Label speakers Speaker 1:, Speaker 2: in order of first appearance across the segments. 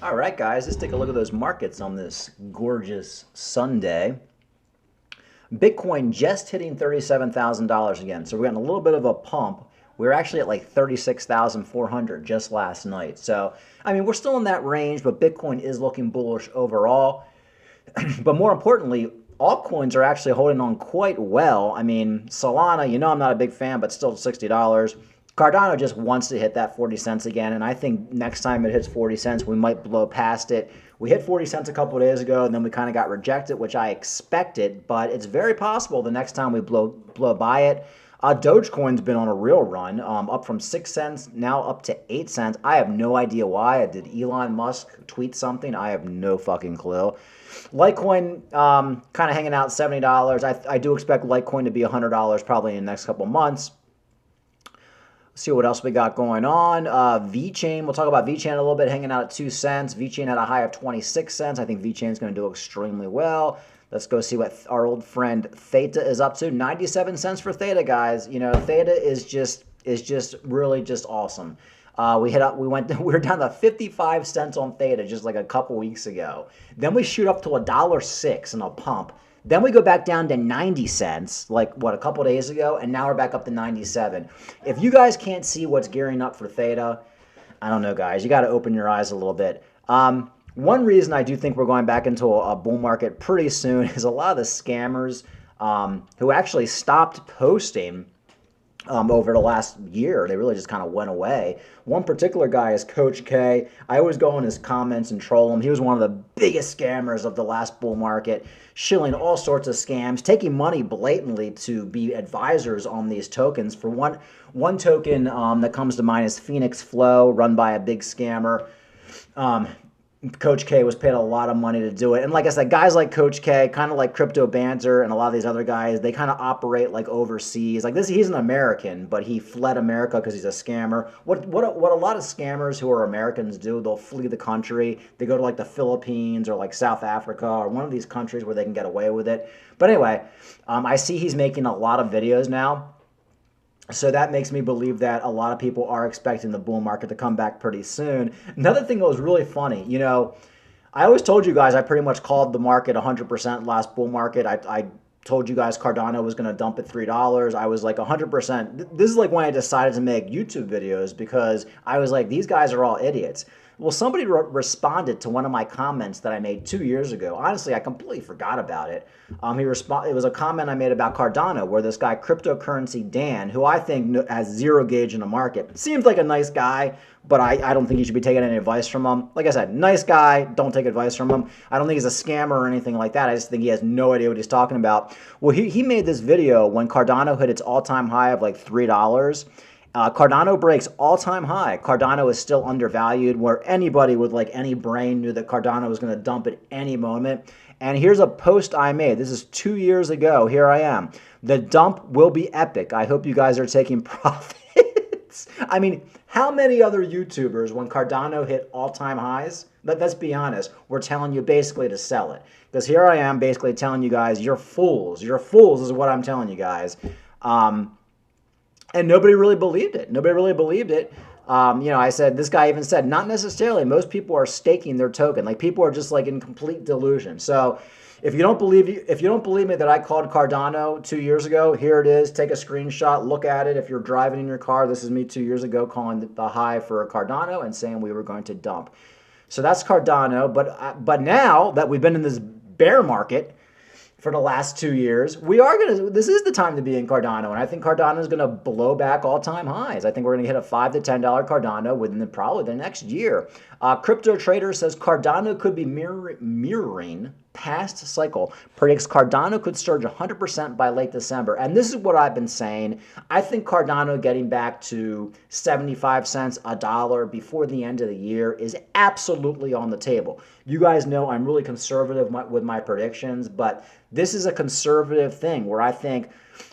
Speaker 1: All right, guys, let's take a look at those markets on this gorgeous Sunday. Bitcoin just hitting $37,000 again. So we're getting a little bit of a pump. We were actually at like 36,400 just last night. So, I mean, we're still in that range, but Bitcoin is looking bullish overall. But more importantly, altcoins are actually holding on quite well. I mean, Solana, you know I'm not a big fan, but still $60. Cardano just wants to hit that 40 cents again, and I think next time it hits 40 cents, we might blow past it. We hit 40 cents a couple of days ago, and then we kind of got rejected, which I expected, but it's very possible the next time we blow by it. Dogecoin's been on a real run, up from 6 cents, now up to 8 cents. I have no idea why. Did Elon Musk tweet something? I have no fucking clue. Litecoin kind of hanging out $70. I do expect Litecoin to be $100 probably in the next couple months. Let's see what else we got going on. Vchain, we'll talk about Vchain a little bit, hanging out at 2 cents. Vchain had a high of 26 cents. I think Vchain is going to do extremely well. Let's go see what our old friend Theta is up to. 97 cents for Theta, guys. You know, Theta is just really just awesome. We were down to 55 cents on Theta just like a couple weeks ago. Then we shoot up to $1.06 in a pump. Then we go back down to 90 cents, like what, a couple days ago, and now we're back up to 97. If you guys can't see what's gearing up for Theta, I don't know, guys. You got to open your eyes a little bit. One reason I do think we're going back into a bull market pretty soon is a lot of the scammers who actually stopped posting over the last year. They really just kind of went away. One particular guy is Coach K. I always go in his comments and troll him. He was one of the biggest scammers of the last bull market, shilling all sorts of scams, taking money blatantly to be advisors on these tokens. For one token that comes to mind is Phoenix Flow, run by a big scammer. Coach K was paid a lot of money to do it. And like I said, guys like Coach K, kind of like Crypto Banter and a lot of these other guys, they kind of operate like overseas. Like this, he's an American, but he fled America because he's a scammer. What a lot of scammers who are Americans do, they'll flee the country. They go to like the Philippines or like South Africa or one of these countries where they can get away with it. But anyway, I see he's making a lot of videos now. So that makes me believe that a lot of people are expecting the bull market to come back pretty soon. Another thing that was really funny, you know, I always told you guys I pretty much called the market 100% last bull market. I told you guys Cardano was going to dump at $3. I was like 100%. This is like when I decided to make YouTube videos because I was like, these guys are all idiots. Well, somebody responded to one of my comments that I made 2 years ago. Honestly, I completely forgot about it. It was a comment I made about Cardano, where this guy, Cryptocurrency Dan, who I think has zero gauge in the market, seems like a nice guy, but I don't think you should be taking any advice from him. Like I said, nice guy, don't take advice from him. I don't think he's a scammer or anything like that. I just think he has no idea what he's talking about. Well, he made this video when Cardano hit its all-time high of like $3. Cardano breaks all-time high. Cardano is still undervalued, where anybody with like any brain knew that Cardano was going to dump at any moment. And here's a post I made. This is 2 years ago. Here I am. The dump will be epic. I hope you guys are taking profits. I mean, how many other YouTubers, when Cardano hit all-time highs, let's be honest, we're telling you basically to sell it. Because here I am basically telling you guys, you're fools. You're fools is what I'm telling you guys. And nobody really believed it. Nobody really believed it. I said, this guy even said, not necessarily. Most people are staking their token. Like people are just like in complete delusion. So if you don't believe me that I called Cardano 2 years ago, here it is. Take a screenshot, look at it. If you're driving in your car, this is me 2 years ago calling the high for Cardano and saying we were going to dump. So that's Cardano. But now that we've been in this bear market for the last 2 years, this is the time to be in Cardano, and I think Cardano is going to blow back all-time highs. I think we're going to hit a $5 to $10 Cardano within probably the next year. Crypto Trader says Cardano could be mirroring past cycle, predicts Cardano could surge 100% by late December. And this is what I've been saying. I think Cardano getting back to 75 cents, a dollar before the end of the year is absolutely on the table. You guys know I'm really conservative with my predictions, but this is a conservative thing where I think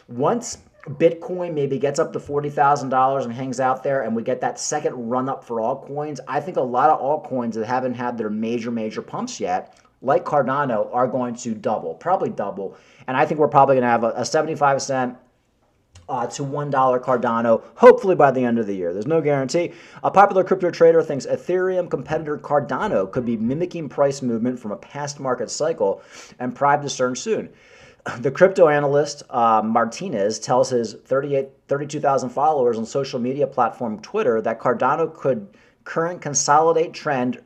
Speaker 1: once Bitcoin maybe gets up to $40,000 and hangs out there and we get that second run up for altcoins, I think a lot of altcoins that haven't had their major pumps yet, like Cardano, are going to double, probably double. And I think we're probably going to have a 75 cent to $1 Cardano, hopefully by the end of the year. There's no guarantee. A popular crypto trader thinks Ethereum competitor Cardano could be mimicking price movement from a past market cycle and prime to turn soon. The crypto analyst Martinez tells his 32,000 followers on social media platform Twitter that Cardano could current consolidate trend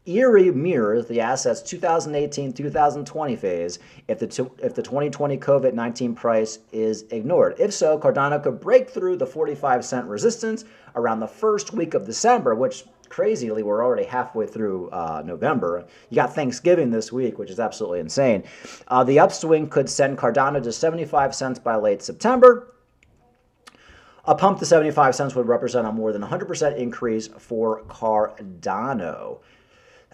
Speaker 1: eerie mirrors the asset's 2018-2020 phase if the 2020 COVID-19 price is ignored. If so, Cardano could break through the 45-cent resistance around the first week of December, which crazily we're already halfway through November. You got Thanksgiving this week, which is absolutely insane. The upswing could send Cardano to 75 cents by late September. A pump to 75 cents would represent a more than 100% increase for Cardano.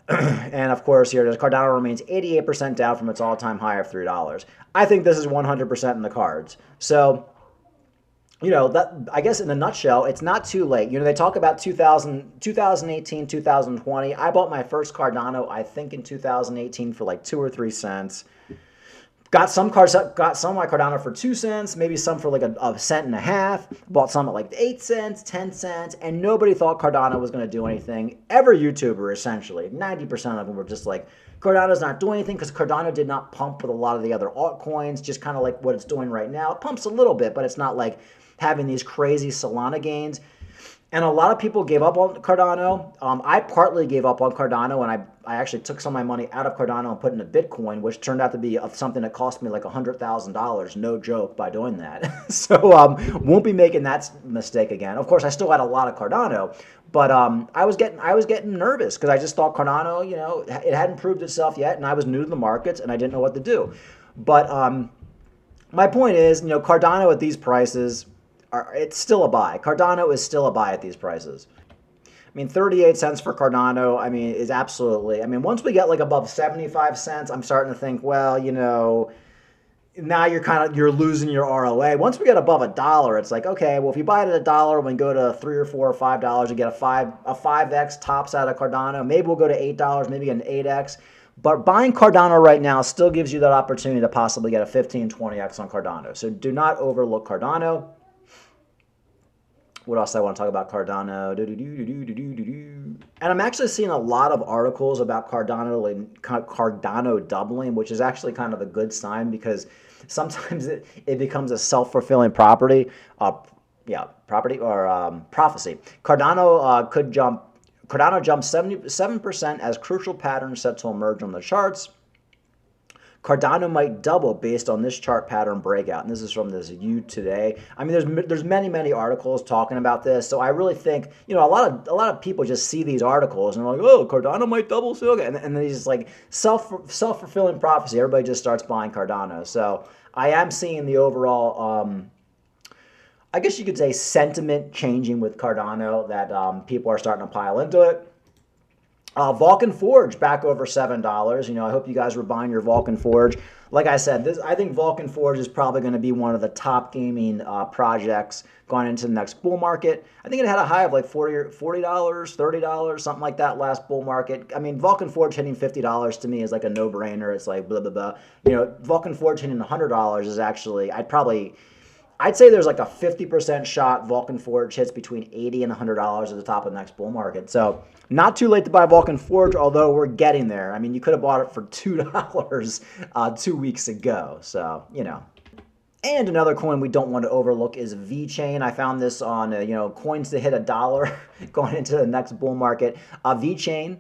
Speaker 1: And of course, here it is. Cardano remains 88% down from its all-time high of $3. I think this is 100% in the cards. So, that I guess in a nutshell, it's not too late. They talk about 2018, 2020. I bought my first Cardano, I think, in 2018 for like 2 or 3 cents. Got some of my Cardano for 2 cents, maybe some for like a cent and a half. Bought some at like 8 cents, 10 cents, and nobody thought Cardano was going to do anything. Every YouTuber, essentially, 90% of them were just like, Cardano's not doing anything because Cardano did not pump with a lot of the other altcoins, just kind of like what it's doing right now. It pumps a little bit, but it's not like having these crazy Solana gains. And a lot of people gave up on Cardano. I partly gave up on Cardano, and I actually took some of my money out of Cardano and put into Bitcoin, which turned out to be something that cost me like $100,000, no joke, by doing that. So won't be making that mistake again. Of course, I still had a lot of Cardano, but I was getting nervous because I just thought Cardano, it hadn't proved itself yet, and I was new to the markets and I didn't know what to do. But my point is, Cardano at these prices, it's still a buy. Cardano is still a buy at these prices. 38 cents for Cardano, is absolutely, once we get like above 75 cents, I'm starting to think, well, now you're losing your ROA. Once we get above $1, it's like, okay, well, if you buy it at $1, when we go to $3 or $4 or $5, you get a 5x tops out of Cardano. Maybe we'll go to $8, maybe an 8x. But buying Cardano right now still gives you that opportunity to possibly get a 15, 20x on Cardano. So do not overlook Cardano. What else do I want to talk about Cardano? And I'm actually seeing a lot of articles about Cardano doubling, which is actually kind of a good sign because sometimes it becomes a self-fulfilling prophecy. Cardano jumped 77% as crucial patterns set to emerge on the charts. Cardano might double based on this chart pattern breakout. And this is from this U Today. There's many articles talking about this. So I really think, a lot of people just see these articles and they're like, oh, Cardano might double. So okay. And then it's just like self-fulfilling prophecy. Everybody just starts buying Cardano. So I am seeing the overall, I guess you could say, sentiment changing with Cardano, that people are starting to pile into it. Vulcan Forge back over $7. I hope you guys were buying your Vulcan Forge. Like I said, I think Vulcan Forge is probably going to be one of the top gaming projects going into the next bull market. I think it had a high of like $40, $30, something like that last bull market. Vulcan Forge hitting $50 to me is like a no-brainer. It's like blah, blah, blah. Vulcan Forge hitting $100 is actually, I'd say there's like a 50% shot Vulcan Forge hits between $80 and $100 at the top of the next bull market. So not too late to buy Vulcan Forge, although we're getting there. You could have bought it for $2 2 weeks ago. So, And another coin we don't want to overlook is Vchain. I found this on, coins to hit $1 going into the next bull market. Vchain,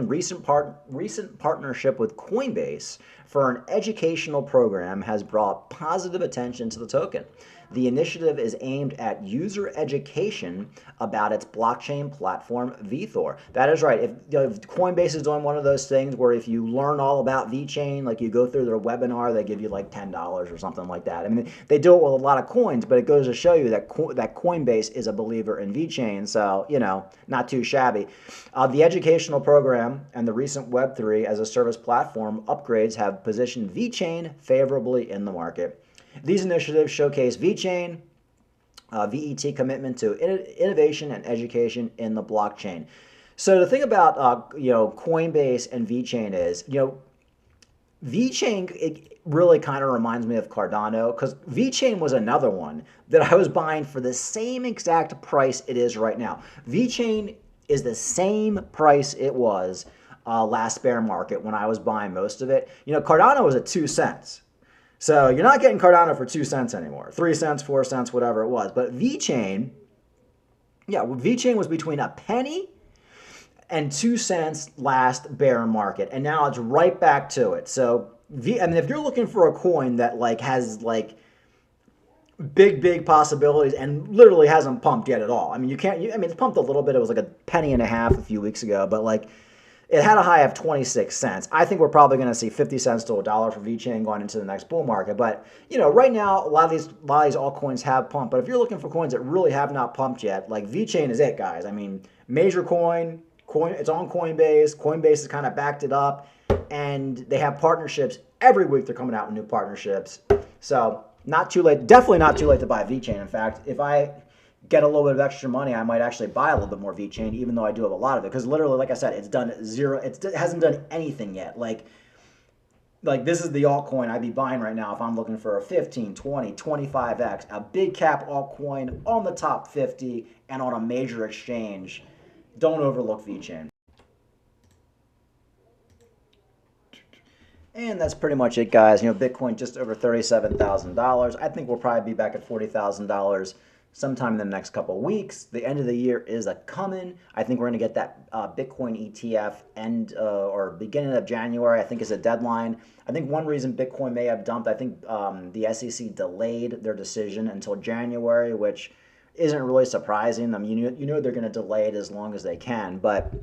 Speaker 1: recent partnership with Coinbase for an educational program has brought positive attention to the token. The initiative is aimed at user education about its blockchain platform, Vthor. That is right. If Coinbase is doing one of those things where if you learn all about Vchain, like you go through their webinar, they give you like $10 or something like that. They do it with a lot of coins, but it goes to show you that that Coinbase is a believer in Vchain. So, not too shabby. The educational program and the recent Web3 as a service platform upgrades have positioned Vchain favorably in the market. These initiatives showcase Vchain, VET commitment to innovation and education in the blockchain. So the thing about Coinbase and Vchain is, Vchain, it really kind of reminds me of Cardano because Vchain was another one that I was buying for the same exact price it is right now. Vchain is the same price it was last bear market when I was buying most of it. You know, Cardano was at 2 cents. So you're not getting Cardano for 2 cents anymore. 3 cents, 4 cents, whatever it was. But Vchain, yeah, Vchain was between a penny and 2 cents last bear market, and now it's right back to it. So, I mean, if you're looking for a coin that like has like big possibilities and literally hasn't pumped yet at all, I mean, you can't. I mean, it's pumped a little bit. It was like a penny and a half a few weeks ago, but like it had a high of 26 cents. I think we're probably going to see 50 cents to $1 for VChain going into the next bull market. But, you know, right now, a lot of these altcoins have pumped. But if you're looking for coins that really have not pumped yet, like VChain is it, guys. I mean, major coin, it's on Coinbase. Coinbase has kind of backed it up. And they have partnerships. Every week they're coming out with new partnerships. So, not too late. Definitely not too late to buy VChain. In fact, if I get a little bit of extra money, I might actually buy a little bit more Vchain, even though I do have a lot of it. Because literally, like I said, it's done zero. It hasn't done anything yet. Like this is the altcoin I'd be buying right now if I'm looking for a 15, 20, 25x, a big cap altcoin on the top 50 and on a major exchange. Don't overlook Vchain. And that's pretty much it, guys. You know, Bitcoin just over $37,000. I think we'll probably be back at $40,000 sometime in the next couple of weeks. The end of the year is a coming. I think we're going to get that Bitcoin ETF end or beginning of January, I think is a deadline. I think one reason Bitcoin may have dumped, I think the SEC delayed their decision until January, which isn't really surprising. I mean, you know they're going to delay it as long as they can, but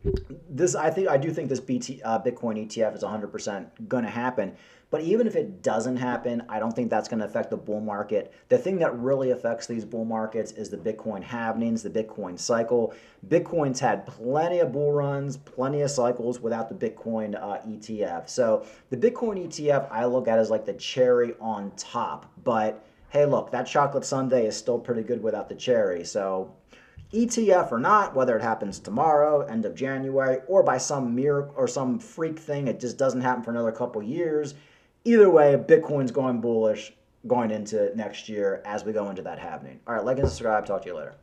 Speaker 1: I do think this Bitcoin ETF is 100% going to happen. But even if it doesn't happen, I don't think that's going to affect the bull market. The thing that really affects these bull markets is the Bitcoin halvings, the Bitcoin cycle. Bitcoin's had plenty of bull runs, plenty of cycles without the Bitcoin ETF. So the Bitcoin ETF I look at as like the cherry on top. But hey, look, that chocolate sundae is still pretty good without the cherry. So ETF or not, whether it happens tomorrow, end of January, or by some miracle or some freak thing, it just doesn't happen for another couple years. Either way, Bitcoin's going bullish going into next year as we go into that happening. All right, like and subscribe. Talk to you later.